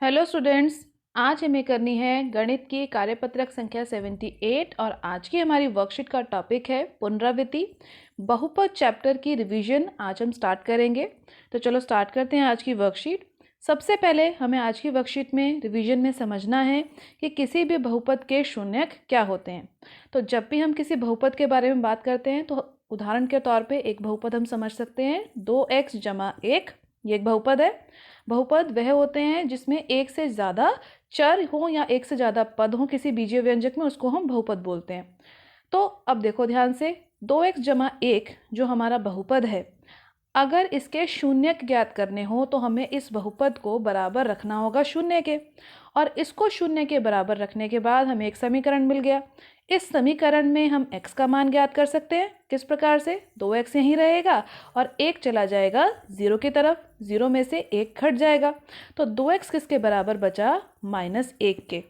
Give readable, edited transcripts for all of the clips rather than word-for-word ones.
Hello students. आज हमें करनी है गणित की कार्यपत्रक संख्या 78 और आज की हमारी वर्कशीट का टॉपिक है पुनरावृत्ति। बहुपद चैप्टर की रिवीजन आज हम स्टार्ट करेंगे। तो चलो स्टार्ट करते हैं आज की वर्कशीट। सबसे पहले हमें आज की वर्कशीट में रिवीजन में समझना है कि किसी भी बहुपद के शून्यक क्या होते हैं। तो जब भी हम किसी बहुपद के बारे में बात करते हैं तो उदाहरण के तौर पे एक बहुपद हम समझ सकते हैं 2x जमा 1, ये एक बहुपद है। बहुपद वह होते हैं जिसमें एक से ज़्यादा चर हो या एक से ज़्यादा पद हो किसी बीजीय व्यंजक में, उसको हम बहुपद बोलते हैं। तो अब देखो ध्यान से, 2x जमा 1 जो हमारा बहुपद है, अगर इसके शून्यक ज्ञात करने हो तो हमें इस बहुपद को बराबर रखना होगा शून्य के, और इसको शून्य के बराबर रखने के बाद हमें एक समीकरण मिल गया। इस समीकरण में हम x का मान ज्ञात कर सकते हैं। किस प्रकार से? 2x यहीं रहेगा और 1 चला जाएगा 0 की तरफ, 0 में से 1 घट जाएगा, तो 2x किसके बराबर बचा? -1 के।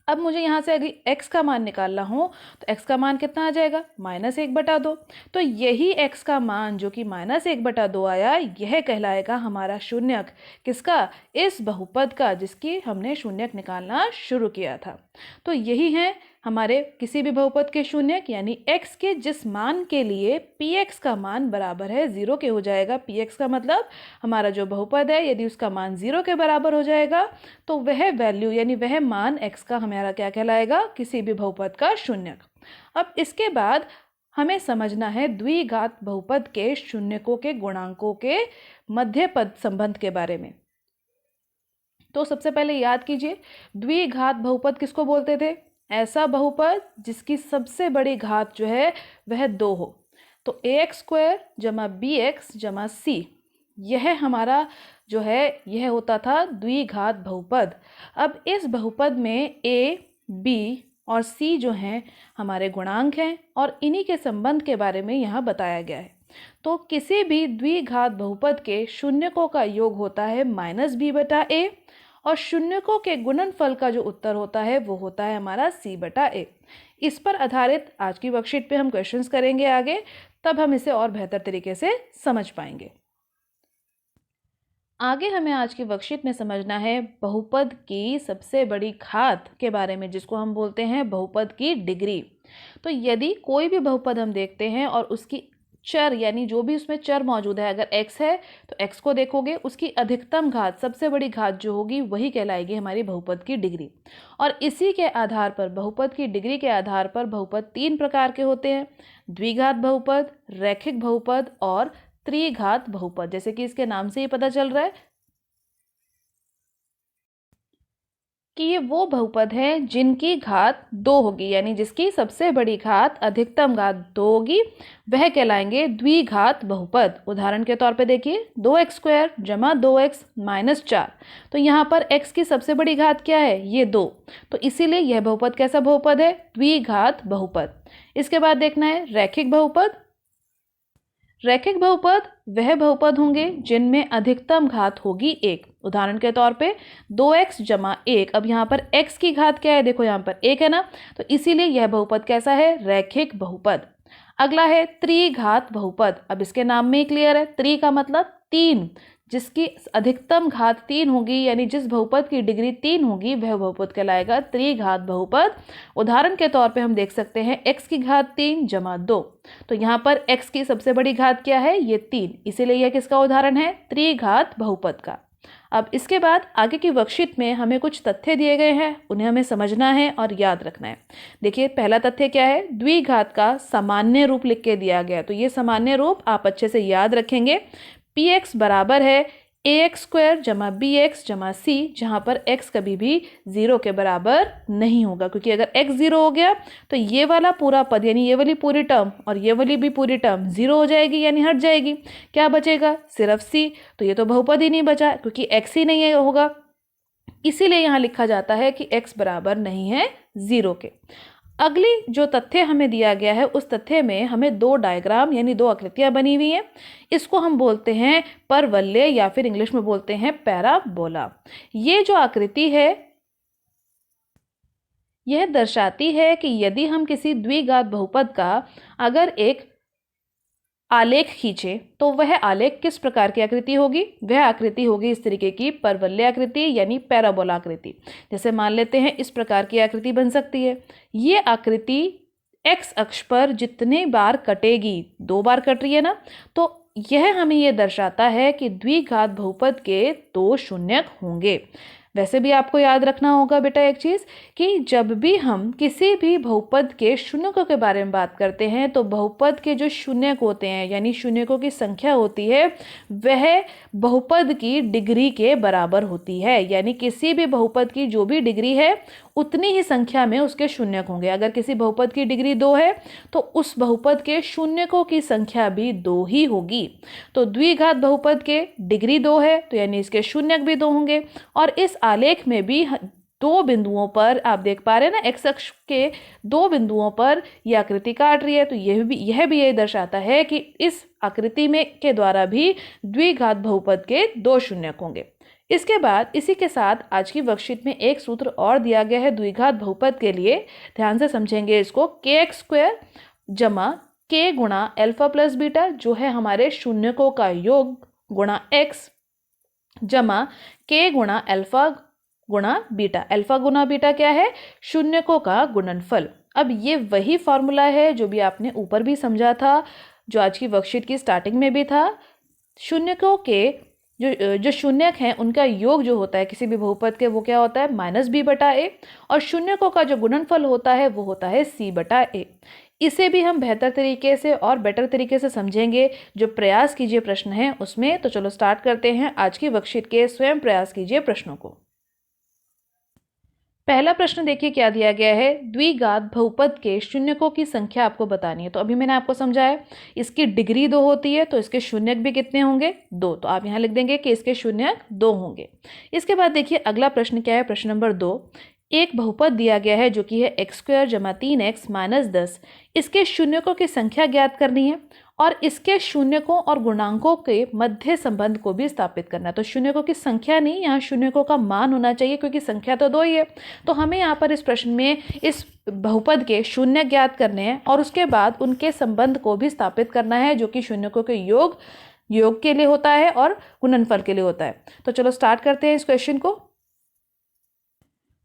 अब मुझे यहाँ से अगर x का मान निकालना हो तो x का मान कितना आ जाएगा? -1/2। तो यही x का मान जो कि -1/2 आया, यह कहलाएगा हमारा शून्यक। किसका? इस बहुपद का जिसकी हमने शून्यक निकालना शुरू किया था। तो यही है हमारे किसी भी बहुपद के शून्यक, यानी x के जिस मान के लिए px का मान बराबर है 0 के हो जाएगा। px का मतलब हमारा जो बहुपद है, यदि उसका मान 0 के बराबर हो जाएगा तो वह वैल्यू यानी वह मान x का हमारा क्या कहलाएगा? किसी भी बहुपद का शून्यक। अब इसके बाद हमें समझना है द्विघात बहुपद के शून्यकों के गुणांकों के मध्य पद संबंध के बारे में। तो सबसे पहले याद कीजिए, द्विघात बहुपद किसको बोलते थे? ऐसा बहुपद जिसकी सबसे बड़ी घात जो है वह 2 हो। तो ax² जमा bx जमा c, यह हमारा जो है यह होता था द्विघात बहुपद। अब इस बहुपद में a, b और c जो हैं हमारे गुणांक हैं और इन्हीं के संबंध के बारे में यहाँ बताया गया है। तो किसी भी द्विघात बहुपद के शून्यकों का योग होता है -b/a और शून्यकों के गुणनफल का जो उत्तर होता है वो होता है हमारा c/a। इस पर आधारित आज की वर्कशीट पे हम क्वेश्चंस करेंगे आगे, तब हम इसे और बेहतर तरीके से समझ पाएंगे। आगे हमें आज की वर्कशीट में समझना है बहुपद की सबसे बड़ी घात के बारे में, जिसको हम बोलते हैं बहुपद की डिग्री। तो यदि कोई भी बहुपद हम देखते हैं और उसकी चर यानी जो भी उसमें चर मौजूद है, अगर x है तो x को देखोगे, उसकी अधिकतम घात सबसे बड़ी घात जो होगी वही कहलाएगी हमारी बहुपद की डिग्री। और इसी के आधार पर, बहुपद की डिग्री के आधार पर, बहुपद 3 प्रकार के होते हैं: द्विघात बहुपद, रैखिक बहुपद और त्रिघात बहुपद। जैसे कि इसके नाम से ही पता चल रहा है कि ये वो बहुपद है जिनकी घात 2 होगी, यानी जिसकी सबसे बड़ी घात अधिकतम घात 2 होगी, वह कहलाएंगे द्विघात बहुपद। उदाहरण के तौर पे देखिए, 2x² जमा 2x - 4। तो यहाँ पर x की सबसे बड़ी घात क्या है? ये 2। तो इसीलिए यह बहुपद कैसा बहुपद है? द्विघात बहुपद। इसके बाद देखना है रैखिक बहुपद। रैखिक बहुपद वह बहुपद होंगे जिनमें अधिकतम घात होगी 1। उदाहरण के तौर पे 2x जमा 1। अब यहाँ पर x की घात क्या है? देखो यहाँ पर 1 है ना, तो इसीलिए यह बहुपद कैसा है? रैखिक बहुपद। अगला है त्रिघात बहुपद। अब इसके नाम में ही क्लियर है, त्रि का मतलब 3, जिसकी अधिकतम घात 3 होगी, यानी जिस बहुपद की डिग्री 3 होगी वह बहुपद कहलाएगा त्रिघात बहुपद। उदाहरण के तौर पे हम देख सकते हैं x की घात 3 जमा 2। तो यहाँ पर x की सबसे बड़ी घात क्या है? ये 3, इसीलिए यह किसका उदाहरण है? त्रिघात बहुपद का। अब इसके बाद आगे की वर्कशीट में हमें कुछ तथ्य दिए गए हैं, उन्हें हमें समझना है और याद रखना है। देखिए पहला तथ्य क्या है? द्विघात का सामान्य रूप लिख के दिया गया। तो ये सामान्य रूप आप अच्छे से याद रखेंगे। px बराबर है ax² जमा bx जमा c, जहाँ पर x कभी भी 0 के बराबर नहीं होगा, क्योंकि अगर x 0 हो गया तो ये वाला पूरा पद यानी ये वाली पूरी टर्म और ये वाली भी पूरी टर्म 0 हो जाएगी, यानी हट जाएगी। क्या बचेगा? सिर्फ c। तो ये तो बहुपद ही नहीं बचा, क्योंकि x ही नहीं होगा। इसीलिए यहाँ लिखा जाता है कि x बराबर नहीं है 0 के। अगली जो तथ्य हमें दिया गया है, उस तथ्य में हमें 2 डायग्राम यानी 2 आकृतियां बनी हुई हैं। इसको हम बोलते हैं परवलय या फिर इंग्लिश में बोलते हैं पैराबोला। ये जो आकृति है यह दर्शाती है कि यदि हम किसी द्विघात बहुपद का अगर एक आलेख खींचे तो वह आलेख किस प्रकार की आकृति होगी? वह आकृति होगी इस तरीके की परवलय आकृति यानी पैराबोला आकृति। जैसे मान लेते हैं इस प्रकार की आकृति बन सकती है। ये आकृति एक्स अक्ष पर जितने बार कटेगी, 2 बार कट रही है ना, तो यह हमें यह दर्शाता है कि द्विघात बहुपद के 2 शून्यक होंगे। वैसे भी आपको याद रखना होगा बेटा एक चीज़ कि जब भी हम किसी भी बहुपद के शून्यकों के बारे में बात करते हैं तो बहुपद के जो शून्यक होते हैं यानी शून्यकों की संख्या होती है वह बहुपद की डिग्री के बराबर होती है। यानी किसी भी बहुपद की जो भी डिग्री है उतनी ही संख्या में उसके शून्यक होंगे। अगर किसी बहुपद की डिग्री 2 है तो उस बहुपद के शून्यकों की संख्या भी 2 ही होगी। तो द्विघात बहुपद के डिग्री 2 है तो यानी इसके शून्यक भी 2 होंगे। और इस आलेख में भी 2 बिंदुओं पर आप देख पा रहे हैं ना, एक्स अक्ष के 2 बिंदुओं पर यह आकृति काट रही है। तो यह भी यही दर्शाता है कि इस आकृति में के द्वारा भी द्विघात बहुपद के 2 शून्यक होंगे। इसके बाद इसी के साथ आज की वर्कशीट में एक सूत्र और दिया गया है द्विघात बहुपद के लिए। ध्यान से समझेंगे इसको। kx² जमा k गुणा अल्फा प्लस बीटा जो है हमारे शून्यकों का योग गुणा x जमा k गुणा अल्फा गुणा बीटा। अल्फा गुणा बीटा क्या है? शून्यकों का गुणनफल। अब ये वही फॉर्मूला है जो भी आपने ऊपर भी समझा था, जो आज की वर्कशीट की स्टार्टिंग में भी था। शून्यकों के जो शून्यक हैं उनका योग जो होता है किसी भी बहुपद के वो क्या होता है? -b/a। और शून्यकों का जो गुणनफल होता है वो होता है c/a। इसे भी हम बेहतर तरीके से और बेटर तरीके से समझेंगे जो प्रयास कीजिए प्रश्न है उसमें। तो चलो स्टार्ट करते हैं आज की वर्कशीट के स्वयं प्रयास कीजिए प्रश्नों को। पहला प्रश्न देखिए क्या दिया गया है। द्विघात बहुपद के शून्यकों की संख्या आपको बतानी है। तो अभी मैंने आपको समझाया इसकी डिग्री 2 होती है तो इसके शून्यक भी कितने होंगे? 2। तो आप यहाँ लिख देंगे कि इसके शून्यक 2 होंगे। इसके बाद देखिए अगला प्रश्न क्या है। प्रश्न नंबर 2, एक बहुपद दिया गया है जो कि है x² जमा 3x माइनस 10। इसके शून्यकों की संख्या ज्ञात करनी है और इसके शून्यकों और गुणांकों के मध्य संबंध को भी स्थापित करना है। तो शून्यकों की संख्या नहीं, यहाँ शून्यकों का मान होना चाहिए क्योंकि संख्या तो 2 ही है। तो हमें यहाँ पर इस प्रश्न में इस बहुपद के शून्य ज्ञात करने हैं और उसके बाद उनके संबंध को भी स्थापित करना है जो कि शून्यकों के योग के लिए होता है और गुणनफल के लिए होता है। तो चलो स्टार्ट करते हैं इस क्वेश्चन को।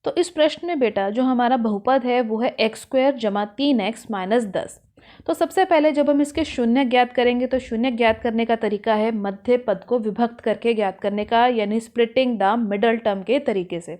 तो इस प्रश्न में बेटा जो हमारा बहुपद है वो है x² जमा 3x माइनस 10। तो सबसे पहले जब हम इसके शून्य ज्ञात करेंगे तो शून्य ज्ञात करने का तरीका है मध्य पद को विभक्त करके ज्ञात करने का, यानी स्प्लिटिंग द मिडल टर्म के तरीके से।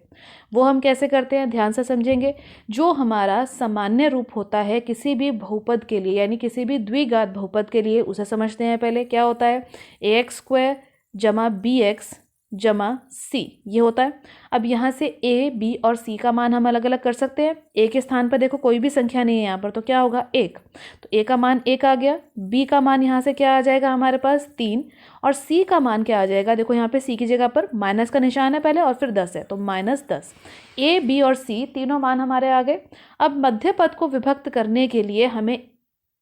वो हम कैसे करते हैं ध्यान से समझेंगे। जो हमारा सामान्य रूप होता है किसी भी बहुपद के लिए यानी किसी भी द्विघात बहुपद के लिए उसे समझते हैं पहले। क्या होता है? ax² जमा bx जमा c, ये होता है। अब यहाँ से a, b और c का मान हम अलग अलग कर सकते हैं। a के स्थान पर देखो कोई भी संख्या नहीं है यहाँ पर, तो क्या होगा? 1। तो a का मान 1 आ गया। b का मान यहाँ से क्या आ जाएगा हमारे पास? 3। और c का मान क्या आ जाएगा? देखो यहाँ पे c की जगह पर माइनस का निशान है पहले और फिर 10 है, तो -10। a, b और c तीनों मान हमारे आ गए। अब मध्य पद को विभक्त करने के लिए हमें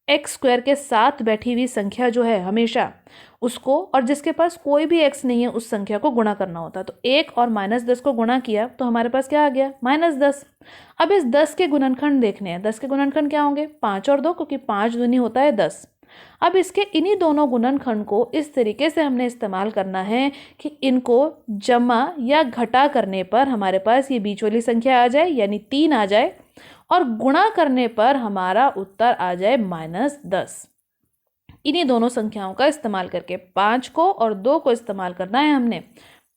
x² के साथ बैठी हुई संख्या जो है हमेशा उसको, और जिसके पास कोई भी x नहीं है उस संख्या को गुणा करना होता है। तो 1 और -10 को गुणा किया तो हमारे पास क्या आ गया? -10। अब इस 10 के गुणनखंड देखने हैं। 10 के गुणनखंड क्या होंगे? 5 और 2, क्योंकि 5 दूनी होता है 10। अब इसके इन्हीं दोनों गुणनखंड को इस तरीके से हमने इस्तेमाल करना है कि इनको जमा या घटा करने पर हमारे पास ये बीच वाली संख्या आ जाए यानी 3 आ जाए, और गुणा करने पर हमारा उत्तर आ जाए -10। इन्हीं दोनों संख्याओं का इस्तेमाल करके 5 को और 2 को इस्तेमाल करना है हमने।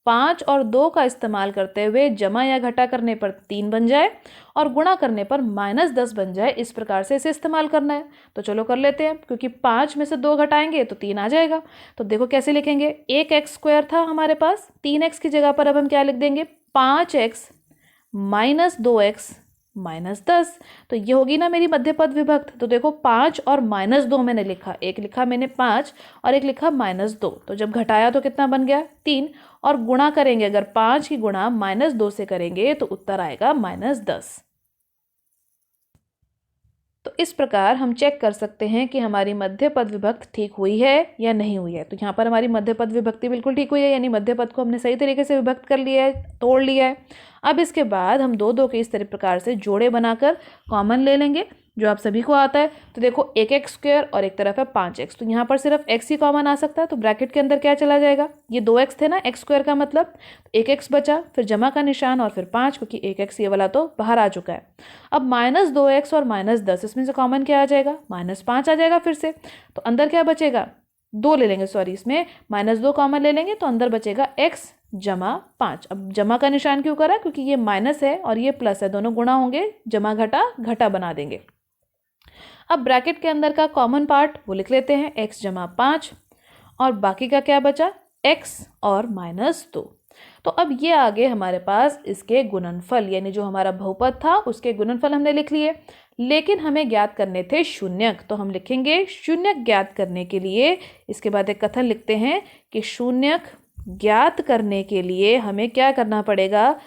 5 और 2 का इस्तेमाल करते हुए जमा या घटा करने पर 3 बन जाए और गुणा करने पर -10 बन जाए, इस प्रकार से इसे इस्तेमाल करना है। तो चलो कर लेते हैं, क्योंकि 5 में से 2 घटाएंगे तो 3 आ जाएगा। तो देखो कैसे लिखेंगे। एक x² था हमारे पास, 3x की जगह पर अब हम क्या लिख देंगे? 5x minus 2x minus 10। तो ये होगी ना मेरी मध्य पद विभक्त। तो देखो 5 और -2 मैंने लिखा, एक लिखा मैंने 5 और एक लिखा -2। तो जब घटाया तो कितना बन गया? 3। और गुणा करेंगे, अगर 5 की गुणा -2 से करेंगे तो उत्तर आएगा -10। तो इस प्रकार हम चेक कर सकते हैं कि हमारी मध्य पद विभक्त ठीक हुई है या नहीं हुई है। तो यहाँ पर हमारी मध्य पद विभक्ति बिल्कुल ठीक हुई है, यानी मध्य पद को हमने सही तरीके से विभक्त कर लिया है, तोड़ लिया है। अब इसके बाद हम 2 के इस तरह प्रकार से जोड़े बनाकर कॉमन ले लेंगे। जो आप सभी को आता है। तो देखो एक एक्स स्क्वायर और एक तरफ है 5x, तो यहाँ पर सिर्फ x ही कॉमन आ सकता है, तो ब्रैकेट के अंदर क्या चला जाएगा, ये 2x थे ना एक्स स्क्वायर का मतलब, एक एक्स बचा, फिर जमा का निशान और फिर 5, क्योंकि एक एक्स ये वाला तो बाहर आ चुका है। अब -2x और -10, इसमें से कॉमन क्या आ जाएगा, -5 आ जाएगा फिर से, तो अंदर क्या बचेगा, 2 ले लेंगे, सॉरी इसमें -2 कॉमन ले लेंगे, तो अंदर बचेगा x जमा 5। अब जमा का निशान क्यों करा, क्योंकि ये माइनस है और ये प्लस है, दोनों गुणा होंगे, जमा घटा घटा बना देंगे। अब ब्रैकेट के अंदर का कॉमन पार्ट वो लिख लेते हैं, x जमा 5, और बाकी का क्या बचा, x और -2। तो अब ये आगे हमारे पास इसके गुणनफल, यानी जो हमारा बहुपद था उसके गुणनफल हमने लिख लिए, लेकिन हमें ज्ञात करने थे शून्यक, तो हम लिखेंगे शून्यक ज्ञात करने के लिए, इसके बाद एक कथन लिखते हैं कि शून्यक ज्ञात करने के लिए हमें क्या करना पड़ेगा,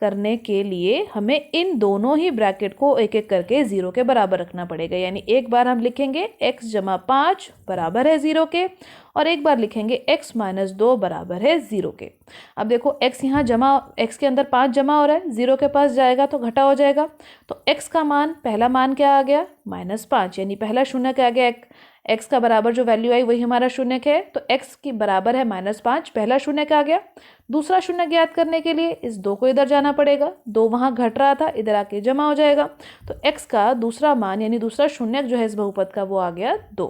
करने के लिए हमें इन दोनों ही ब्रैकेट को एक एक करके 0 के बराबर रखना पड़ेगा। यानी एक बार हम लिखेंगे x जमा 5 बराबर है 0 के, और एक बार लिखेंगे x -2 बराबर है 0 के। अब देखो x यहाँ जमा, x के अंदर 5 जमा हो रहा है, 0 के पास जाएगा तो घटा हो जाएगा, तो x का मान, पहला मान क्या आ गया, -5, यानी पहला शून्य क्या आ गया, x का बराबर जो वैल्यू आई वही हमारा शून्य है, तो x की बराबर है -5, पहला शून्य क्या आ गया। दूसरा शून्य ज्ञात करने के लिए इस 2 को इधर जाना पड़ेगा, 2 वहाँ घट रहा था, इधर आके जमा हो जाएगा, तो x का दूसरा मान यानी दूसरा शून्य जो है इस बहुपद का वो आ गया 2।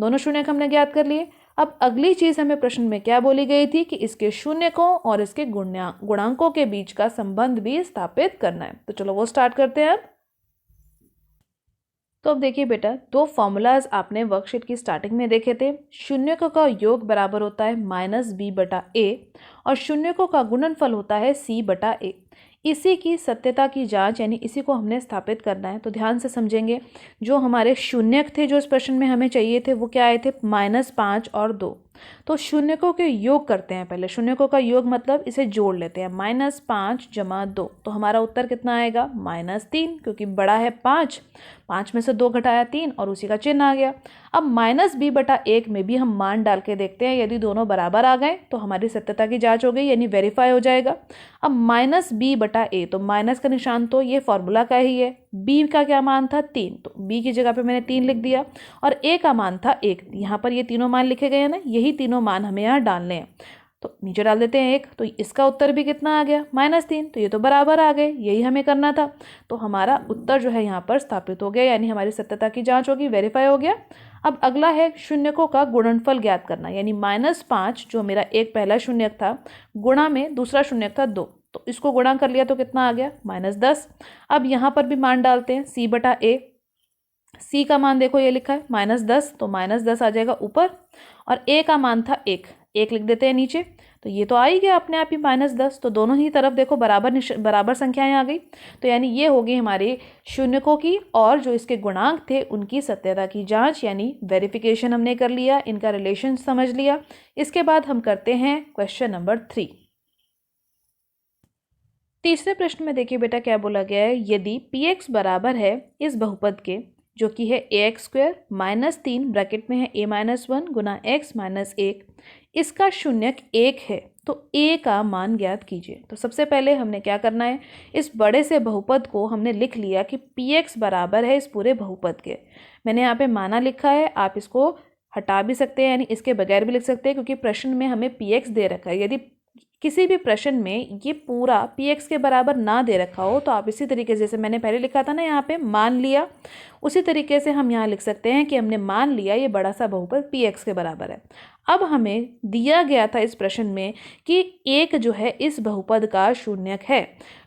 दोनों शून्य हमने ज्ञात कर लिए। अब अगली चीज़ हमें प्रश्न में क्या बोली गई थी कि इसके शून्यकों और इसके गुणांकों के बीच का संबंध भी स्थापित करना है, तो चलो वो स्टार्ट करते हैं अब। तो अब देखिए बेटा, 2 फॉर्मूलाज आपने वर्कशीट की स्टार्टिंग में देखे थे। शून्यकों का योग बराबर होता है -b/a और शून्यकों का गुणनफल होता है c/a। इसी की सत्यता की जांच, यानी इसी को हमने स्थापित करना है, तो ध्यान से समझेंगे। जो हमारे शून्यक थे जो इस प्रश्न में हमें चाहिए थे वो क्या आए थे, -5 और 2। तो शून्यकों के योग करते हैं पहले, शून्यकों का योग मतलब इसे जोड़ लेते हैं, -5 जमा 2, तो हमारा उत्तर कितना आएगा, -3, क्योंकि बड़ा है 5, 5 में से 2 घटाया 3 और उसी का चिन्ह आ गया। अब -b/1 में भी हम मान डाल के देखते हैं, यदि दोनों बराबर आ गए तो हमारी सत्यता की जांच हो गई, यानी वेरीफाई हो जाएगा। अब -b/a, तो माइनस का निशान तो ये फॉर्मूला का ही है, b का क्या मान था 3, तो b की जगह पे मैंने 3 लिख दिया, और a का मान था 1। यहाँ पर ये तीनों मान लिखे गए हैं ना, यही तीनों मान हमें यहाँ डालने हैं, तो नीचे डाल देते हैं 1, तो इसका उत्तर भी कितना आ गया, -3, तो ये तो बराबर आ गए, यही हमें करना था। तो हमारा उत्तर जो है यहाँ पर स्थापित हो गया, यानी हमारी सत्यता की जांच होगी, वेरीफाई हो गया। अब अगला है शून्यकों का गुणनफल ज्ञात करना, यानी -5 जो मेरा एक पहला शून्यक था, गुणा में दूसरा शून्यक था 2, तो इसको गुणा कर लिया तो कितना आ गया, -10। अब यहाँ पर भी मान डालते हैं c/a, c का मान देखो ये लिखा है -10, तो -10 आ जाएगा ऊपर, और a का मान था 1 लिख देते हैं नीचे, तो ये तो आ ही गया अपने आप ही -10, तो दोनों ही तरफ देखो बराबर संख्याएं आ गई, तो यानी ये होगी हमारे शून्यकों की और जो इसके गुणांक थे उनकी सत्यता की जांच, यानी वेरिफिकेशन हमने कर लिया, इनका रिलेशन समझ लिया। इसके बाद हम करते हैं क्वेश्चन नंबर 3। तीसरे प्रश्न में देखिए बेटा क्या बोला गया है, यदि px बराबर है इस बहुपद के, जो कि है ax² -3 ब्रैकेट में है a-1 गुना x -1, इसका शून्यक 1 है, तो a का मान ज्ञात कीजिए। तो सबसे पहले हमने क्या करना है, इस बड़े से बहुपद को हमने लिख लिया कि px बराबर है इस पूरे बहुपद के। मैंने यहाँ पे माना लिखा है, आप इसको हटा भी सकते हैं, यानी इसके बगैर भी लिख सकते हैं, क्योंकि प्रश्न में हमें px दे रखा है। यदि किसी भी प्रश्न में ये पूरा px के बराबर ना दे रखा हो तो आप इसी तरीके से, जैसे मैंने पहले लिखा था ना यहाँ पे मान लिया, उसी तरीके से हम यहाँ लिख सकते हैं कि हमने मान लिया ये बड़ा सा बहुपद px के बराबर है। अब हमें दिया गया था इस प्रश्न में कि 1 जो है इस बहुपद का शून्यक है,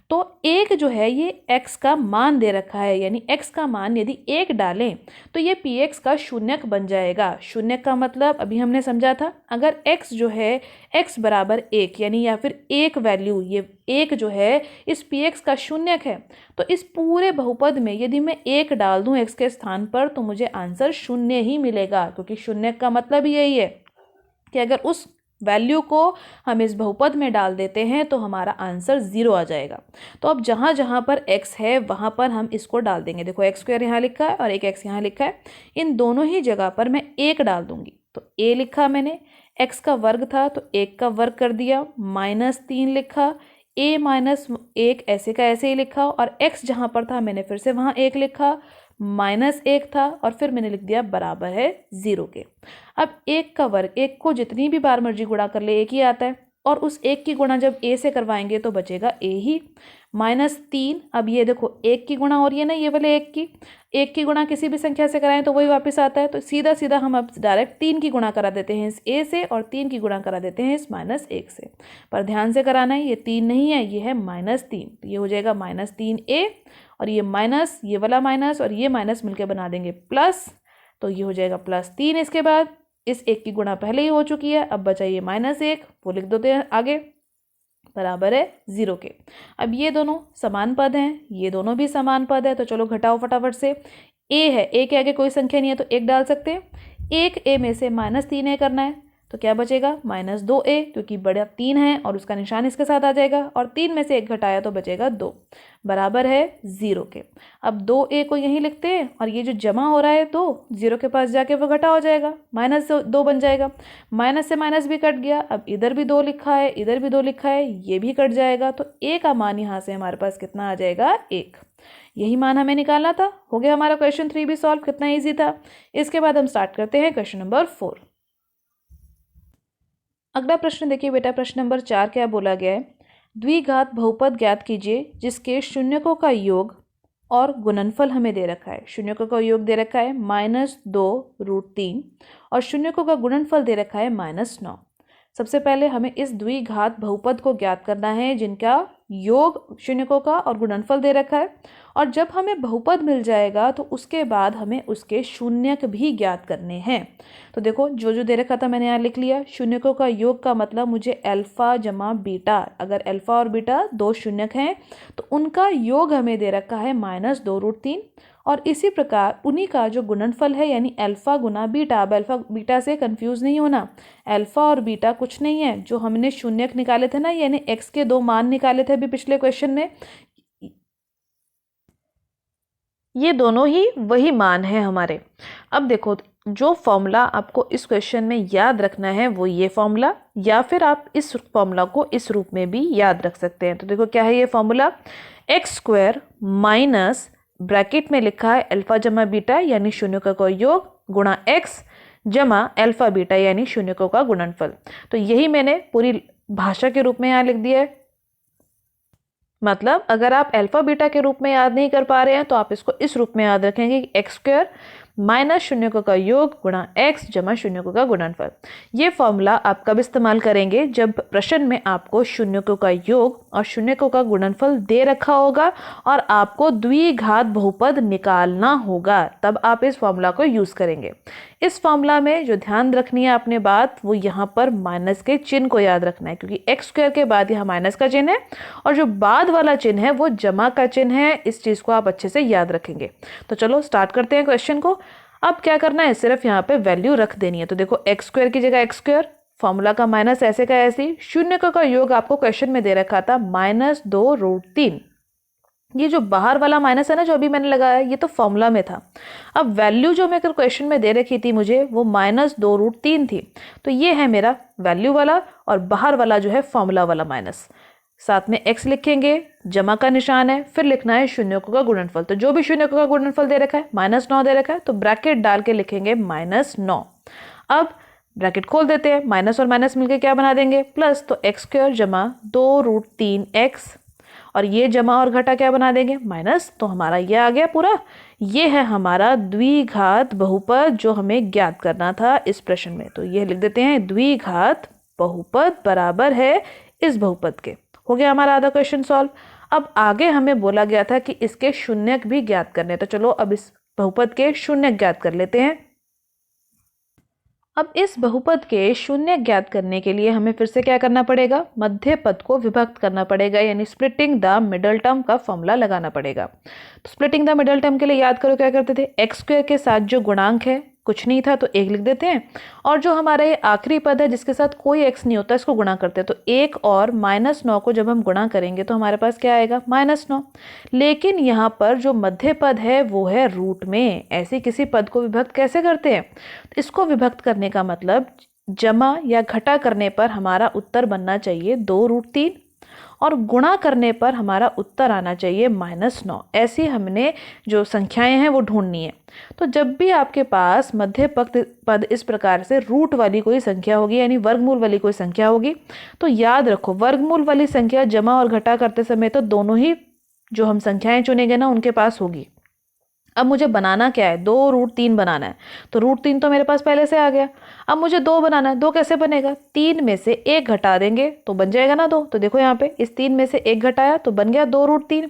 तो 1 जो है ये x का मान दे रखा है, यानी x का मान यदि 1 डालें तो ये px का शून्यक बन जाएगा। शून्यक का मतलब अभी हमने समझा था, अगर x जो है x बराबर 1, यानी या फिर एक वैल्यू, ये 1 जो है इस px का शून्यक है, तो इस पूरे बहुपद में यदि मैं 1 डाल दूं x के स्थान पर तो मुझे आंसर 0 ही मिलेगा, क्योंकि शून्यक का मतलब यही है कि अगर उस वैल्यू को हम इस बहुपद में डाल देते हैं तो हमारा आंसर 0 आ जाएगा। तो अब जहाँ जहाँ पर x है वहाँ पर हम इसको डाल देंगे। देखो x² यहाँ लिखा है और एक x यहाँ लिखा है, इन दोनों ही जगह पर मैं 1 डाल दूंगी। तो a लिखा मैंने, x का वर्ग था तो 1 का वर्ग कर दिया, -3 लिखा, a -1 ऐसे का ऐसे ही लिखा, और x जहाँ पर था मैंने फिर से वहाँ 1 लिखा, -1 था और फिर मैंने लिख दिया बराबर है 0 के। अब 1 का वर्ग, 1 को जितनी भी बार मर्जी गुणा कर ले 1 ही आता है, और उस 1 की गुणा जब a से करवाएंगे तो बचेगा a ही। -3, अब ये देखो 1 की गुणा हो रही है ना, ये वाले 1 की गुणा किसी भी संख्या से कराएं तो वही वापस आता है, तो सीधा सीधा हम अब डायरेक्ट 3 की गुणा करा देते हैं इस a से और 3 की गुणा करा देते हैं इस -1 से। पर ध्यान से कराना है, ये 3 नहीं है, ये है -3, तो ये हो जाएगा -3a, और ये माइनस, ये वाला माइनस और ये माइनस मिलकर बना देंगे प्लस, तो ये हो जाएगा +3। इसके बाद इस 1 की गुणा पहले ही हो चुकी है, अब बचा ये -1, वो लिख देते हैं आगे, बराबर है 0 के। अब ये दोनों समान पद हैं, ये दोनों भी समान पद है, तो चलो घटाओ फटाफट से। a है, a के आगे कोई संख्या नहीं है तो 1 डाल सकते हैं। 1a में से -3a करना है तो क्या बचेगा, -2a, क्योंकि बड़ा 3 है और उसका निशान इसके साथ आ जाएगा, और 3 में से 1 घटाया तो बचेगा 2, बराबर है 0 के। अब 2a को यहीं लिखते हैं, और ये जो जमा हो रहा है 2, 0 के पास जाके वो घटा हो जाएगा, -2 बन जाएगा, माइनस से माइनस भी कट गया। अब इधर भी 2 लिखा है, इधर भी 2 लिखा है, ये भी कट जाएगा, तो a का मान यहाँ से हमारे पास कितना आ जाएगा, 1। यही मान हमें निकालना था। हो गया हमारा क्वेश्चन 3 भी सॉल्व, कितना ईजी था। इसके बाद हम स्टार्ट करते हैं क्वेश्चन नंबर 4। अगला प्रश्न देखिए बेटा, प्रश्न नंबर 4 क्या बोला गया है, द्विघात बहुपद ज्ञात कीजिए जिसके शून्यकों का योग और गुणनफल हमें दे रखा है। शून्यकों का योग दे रखा है -2√3 और शून्यकों का गुणनफल दे रखा है -9। सबसे पहले हमें इस द्विघात बहुपद को ज्ञात करना है जिनका योग शून्यकों का और गुणनफल दे रखा है, और जब हमें बहुपद मिल जाएगा तो उसके बाद हमें उसके शून्यक भी ज्ञात करने हैं। तो देखो जो जो दे रखा था मैंने यहाँ लिख लिया। शून्यकों का योग का मतलब मुझे अल्फा जमा बीटा, अगर अल्फा और बीटा 2 शून्यक हैं तो उनका योग हमें दे रखा है -2√3, और इसी प्रकार उन्हीं का जो गुणनफल है यानी अल्फा गुना बीटा। अब अल्फा बीटा से कंफ्यूज नहीं होना, अल्फा और बीटा कुछ नहीं है, जो हमने शून्यक निकाले थे ना, यानी x के 2 मान निकाले थे अभी पिछले क्वेश्चन में, ये दोनों ही वही मान है हमारे। अब देखो जो फॉर्मूला आपको इस क्वेश्चन में याद रखना है वो ये फॉर्मूला, या फिर आप इस फॉर्मूला को इस रूप में भी याद रख सकते हैं। तो देखो क्या है ये फॉर्मूला, x² माइनस ब्रैकेट में लिखा है अल्फा जमा बीटा यानी शून्यकों का योग गुणा x जमा अल्फा बीटा यानी शून्यकों का गुणनफल। तो यही मैंने पूरी भाषा के रूप में यहाँ लिख दिया है। मतलब अगर आप अल्फा बीटा के रूप में याद नहीं कर पा रहे हैं तो आप इसको इस रूप में याद रखेंगे कि x² माइनस शून्यकों का योग गुणा x जमा शून्यकों का गुणनफल। ये फॉर्मूला आप कब इस्तेमाल करेंगे, जब प्रश्न में आपको शून्यकों का योग और शून्यकों का गुणनफल दे रखा होगा और आपको द्विघात बहुपद निकालना होगा, तब आप इस फॉर्मूला को यूज करेंगे। इस फॉर्मूला में जो ध्यान रखनी है आपने बात, वो यहाँ पर माइनस के चिन्ह को याद रखना है, क्योंकि x² के बाद यहाँ माइनस का चिन्ह है और जो बाद वाला चिन्ह है वो जमा का चिन्ह है। इस चीज को आप अच्छे से याद रखेंगे। तो चलो स्टार्ट करते हैं क्वेश्चन को। अब क्या करना है, सिर्फ यहाँ पे वैल्यू रख देनी है। तो देखो x² की जगह x², फॉर्मूला का माइनस ऐसे का ऐसी, शून्यकों का योग आपको क्वेश्चन में दे रखा था -2√3। ये जो बाहर वाला माइनस है ना जो अभी मैंने लगाया, ये तो फॉर्मूला में था। अब वैल्यू जो मैं क्वेश्चन में दे रखी थी मुझे वो -2√3 थी, तो ये है मेरा वैल्यू वाला और बाहर वाला जो है फॉर्मूला वाला माइनस। साथ में x लिखेंगे, जमा का निशान है, फिर लिखना है शून्यकों का गुणनफल। तो जो भी शून्यकों का गुणनफल दे रखा है -9 दे रखा है, तो ब्रैकेट डाल के लिखेंगे -9। अब ब्रैकेट खोल देते हैं, माइनस और माइनस मिलके क्या बना देंगे प्लस, तो x² जमा 2√3x, और ये जमा और घटा क्या बना देंगे माइनस। तो हमारा ये आ गया पूरा। ये है हमारा द्विघात बहुपद जो हमें ज्ञात करना था इस प्रश्न में। तो ये लिख देते हैं द्विघात बहुपद बराबर है इस बहुपद के। हो गया हमारा आधा क्वेश्चन सॉल्व। अब आगे हमें बोला गया था कि इसके शून्यक भी ज्ञात करने, तो चलो अब इस बहुपद के शून्यक ज्ञात कर लेते हैं। अब इस बहुपद के शून्य ज्ञात करने के लिए हमें फिर से क्या करना पड़ेगा, मध्य पद को विभक्त करना पड़ेगा, यानी स्प्लिटिंग द मिडल टर्म का फॉर्मूला लगाना पड़ेगा। तो स्प्लिटिंग द मिडल टर्म के लिए याद करो क्या करते थे, x² के साथ जो गुणांक है कुछ नहीं था तो 1 लिख देते हैं, और जो हमारा ये आखिरी पद है जिसके साथ कोई x नहीं होता इसको गुणा करते हैं। तो 1 और -9 को जब हम गुणा करेंगे तो हमारे पास क्या आएगा -9। लेकिन यहाँ पर जो मध्य पद है वो है रूट में। ऐसे किसी पद को विभक्त कैसे करते हैं, इसको विभक्त करने का मतलब जमा या घटा करने पर हमारा उत्तर बनना चाहिए 2√3, और गुणा करने पर हमारा उत्तर आना चाहिए -9। ऐसी हमने जो संख्याएं हैं वो ढूंढनी है। तो जब भी आपके पास मध्य पद इस प्रकार से रूट वाली कोई संख्या होगी, यानी वर्गमूल वाली कोई संख्या होगी, तो याद रखो वर्गमूल वाली संख्या जमा और घटा करते समय तो दोनों ही जो हम संख्याएं चुनेंगे ना उनके पास होगी। अब मुझे बनाना क्या है, 2√3 बनाना है। तो √3 तो मेरे पास पहले से आ गया। अब मुझे 2 बनाना है। 2 कैसे बनेगा, 3 में से 1 घटा देंगे तो बन जाएगा ना 2। तो देखो यहाँ पे इस 3 में से 1 घटाया तो बन गया 2√3,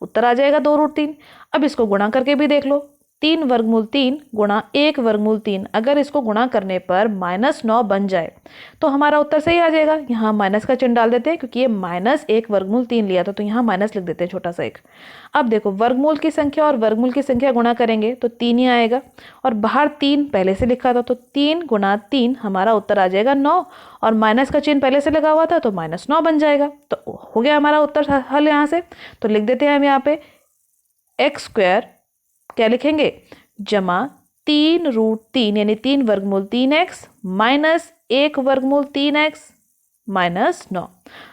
उत्तर आ जाएगा 2√3। अब इसको गुणा करके भी देख लो, 3 वर्गमूल 3 गुणा 1 वर्गमूल 3, अगर इसको गुणा करने पर -9 बन जाए तो हमारा उत्तर सही आ जाएगा। यहाँ माइनस का चिन्ह डाल देते हैं क्योंकि ये -1 वर्गमूल 3 लिया था, तो यहाँ माइनस लिख देते हैं छोटा सा एक। अब देखो वर्गमूल की संख्या और वर्गमूल की संख्या गुणा करेंगे तो 3 ही आएगा, और बाहर 3 पहले से लिखा था तो 3 गुणा 3 हमारा उत्तर आ जाएगा 9, और माइनस का चिन्ह पहले से लगा हुआ था तो -9 बन जाएगा। तो हो गया हमारा उत्तर हल यहाँ से। तो लिख देते हैं हम यहाँ पे x² क्या लिखेंगे, जमा 3√3 यानी 3 वर्गमूल 3x माइनस 1 वर्गमूल 3x -9।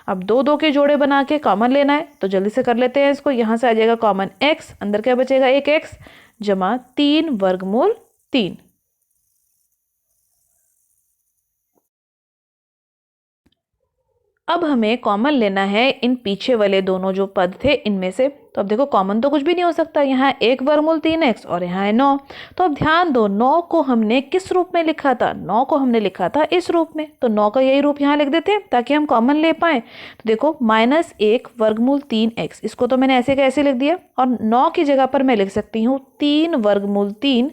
अब 2 के जोड़े बना के कॉमन लेना है, तो जल्दी से कर लेते हैं इसको। यहाँ से आ जाएगा कॉमन x, अंदर क्या बचेगा 1x, जमा 3 वर्गमूल 3। अब हमें कॉमन लेना है इन पीछे वाले दोनों जो पद थे इनमें से। तो अब देखो कॉमन तो कुछ भी नहीं हो सकता, यहाँ 1 वर्गमूल 3x और यहाँ है 9। तो अब ध्यान दो 9 को हमने किस रूप में लिखा था, 9 को हमने लिखा था इस रूप में, तो 9 का यही रूप यहाँ लिख देते हैं ताकि हम कॉमन ले पाए। तो देखो -1 वर्गमूल 3x, इसको तो मैंने ऐसे का ऐसे लिख दिया, और 9 की जगह पर मैं लिख सकती हूँ 3 वर्गमूल 3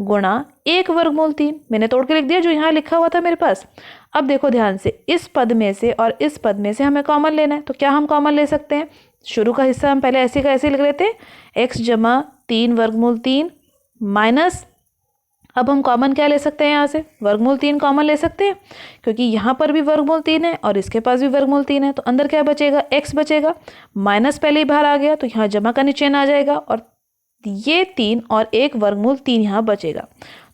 गुणा 1 वर्गमूल 3, मैंने तोड़ के लिख दिया जो यहाँ लिखा हुआ था मेरे पास। अब देखो ध्यान से इस पद में से और इस पद में से हमें कॉमन लेना है, तो क्या हम कॉमन ले सकते हैं, शुरू का हिस्सा हम पहले ऐसे का ऐसे लिख लेते हैं, x जमा 3 वर्गमूल 3 माइनस, अब हम कॉमन क्या ले सकते हैं, यहाँ से वर्गमूल 3 कॉमन ले सकते हैं क्योंकि यहाँ पर भी वर्गमूल 3 है और इसके पास भी वर्गमूल 3 है, तो अंदर क्या बचेगा x बचेगा, माइनस पहले ही बाहर आ गया तो यहाँ जमा का निचेन आ जाएगा, और ये 3 और 1 वर्गमूल 3 यहाँ बचेगा।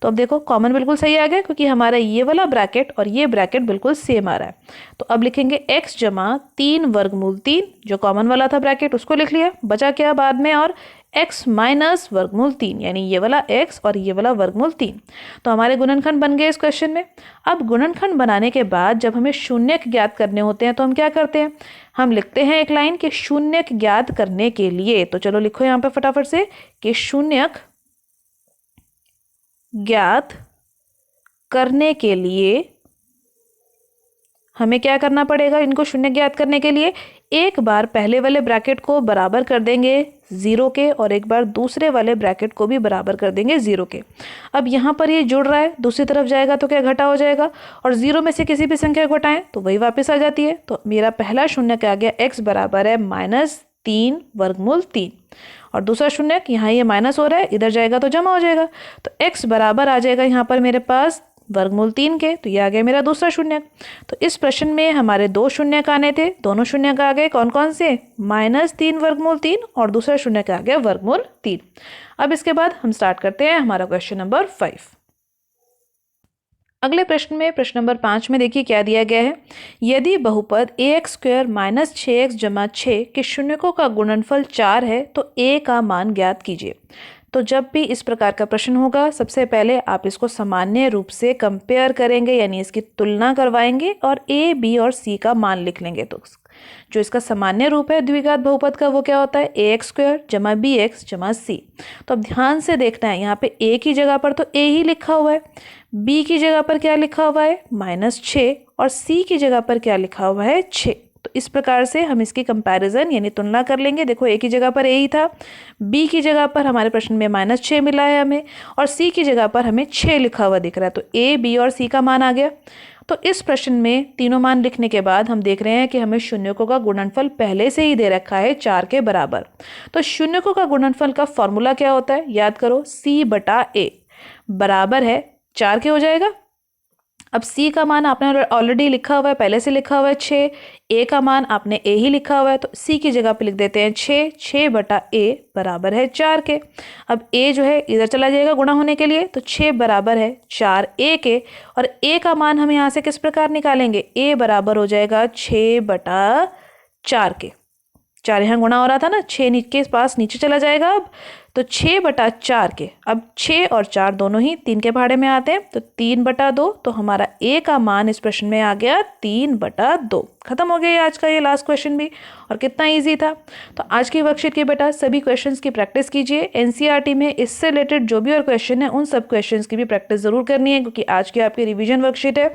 तो अब देखो कॉमन बिल्कुल सही आ गया क्योंकि हमारा ये वाला ब्रैकेट और ये ब्रैकेट बिल्कुल सेम आ रहा है। तो अब लिखेंगे x जमा 3 वर्गमूल 3, जो कॉमन वाला था ब्रैकेट उसको लिख लिया, बचा क्या बाद में, और x माइनस वर्गमूल 3 यानी ये वाला x और ये वाला वर्गमूल 3। तो हमारे गुणनखंड बन गए इस क्वेश्चन में। अब गुणनखंड बनाने के बाद जब हमें शून्यक ज्ञात करने होते हैं तो हम क्या करते हैं, हम लिखते हैं एक लाइन कि शून्यक ज्ञात करने के लिए, तो चलो लिखो यहाँ पे फटाफट से कि शून्यक ज्ञात करने के लिए हमें क्या करना पड़ेगा, इनको शून्य ज्ञात करने के लिए एक बार पहले वाले ब्रैकेट को बराबर कर देंगे 0 के और एक बार दूसरे वाले ब्रैकेट को भी बराबर कर देंगे 0 के। अब यहाँ पर ये जुड़ रहा है, दूसरी तरफ जाएगा तो क्या घटा हो जाएगा, और 0 में से किसी भी संख्या को घटाएं तो वही वापस आ जाती है। तो मेरा पहला शून्य क्या आ गया, x बराबर है -3 वर्गमूल 3, और दूसरा शून्य यहाँ ये माइनस हो रहा है, इधर जाएगा तो जमा हो जाएगा, तो x बराबर आ जाएगा यहाँ पर मेरे पास वर्गमूल 3 के, तो ये आ गया मेरा दूसरा शून्यक। तो इस प्रश्न में हमारे 2 शून्यक आने थे, दोनों शून्यक आ गए कौन कौन से, -3 वर्गमूल 3 और दूसरा शून्यक आ गया वर्गमूल 3। अब इसके बाद हम स्टार्ट करते हैं हमारा क्वेश्चन नंबर 5। अगले प्रश्न में प्रश्न नंबर 5 में देखिए क्या दिया गया है, यदि बहुपद ax² माइनस 6x जमा 6 के शून्यकों का गुणनफल 4 है तो a का मान ज्ञात कीजिए। तो जब भी इस प्रकार का प्रश्न होगा सबसे पहले आप इसको सामान्य रूप से कंपेयर करेंगे, यानी इसकी तुलना करवाएंगे और a, b और c का मान लिख लेंगे। तो जो इसका सामान्य रूप है द्विघात बहुपद का वो क्या होता है, ax² जमा bx जमा c। तो अब ध्यान से देखना है, यहाँ पे a की जगह पर तो a ही लिखा हुआ है, b की जगह पर क्या लिखा हुआ है -6, और c की जगह पर क्या लिखा हुआ है 6। तो इस प्रकार से हम इसकी कंपैरिजन यानी तुलना कर लेंगे। देखो a की जगह पर a ही था, b की जगह पर हमारे प्रश्न में -6 मिला है हमें, और c की जगह पर हमें 6 लिखा हुआ दिख रहा है, तो a, b और c का मान आ गया। तो इस प्रश्न में तीनों मान लिखने के बाद हम देख रहे हैं कि हमें शून्यकों का गुणनफल पहले से ही दे रखा है 4 के बराबर। तो शून्यकों का गुणनफल का फॉर्मूला क्या होता है, याद करो c/a बराबर है 4 के हो जाएगा। अब c का मान आपने ऑलरेडी लिखा हुआ है, पहले से लिखा हुआ है 6, a का मान आपने a ही लिखा हुआ है, तो c की जगह पे लिख देते हैं 6/a बराबर है 4 के। अब a जो है इधर चला जाएगा गुणा होने के लिए, तो 6 बराबर है 4a के, और a का मान हम यहाँ से किस प्रकार निकालेंगे, a बराबर हो जाएगा 6/4, 4 के। 4 यहाँ गुणा हो रहा था ना, 6 के पास नीचे चला जाएगा अब, तो 6/4 के। अब 6 और 4 दोनों ही 3 के भाड़े में आते हैं, तो 3/2। तो हमारा ए का मान इस प्रश्न में आ गया 3/2। खत्म हो गया आज का ये लास्ट क्वेश्चन भी, और कितना ईजी था। तो आज की वर्कशीट के बेटा सभी क्वेश्चंस की प्रैक्टिस कीजिए। एनसीईआरटी में इससे रिलेटेड जो भी और क्वेश्चन है उन सब क्वेश्चंस की भी प्रैक्टिस जरूर करनी है, क्योंकि आज की आपकी रिविजन वर्कशीट है।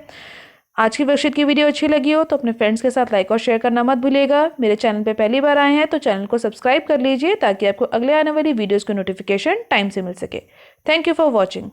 आज की वर्कशीट की वीडियो अच्छी लगी हो तो अपने फ्रेंड्स के साथ लाइक और शेयर करना मत भूलिएगा। मेरे चैनल पे पहली बार आए हैं तो चैनल को सब्सक्राइब कर लीजिए, ताकि आपको अगले आने वाली वीडियोस की नोटिफिकेशन टाइम से मिल सके। Thank you for watching.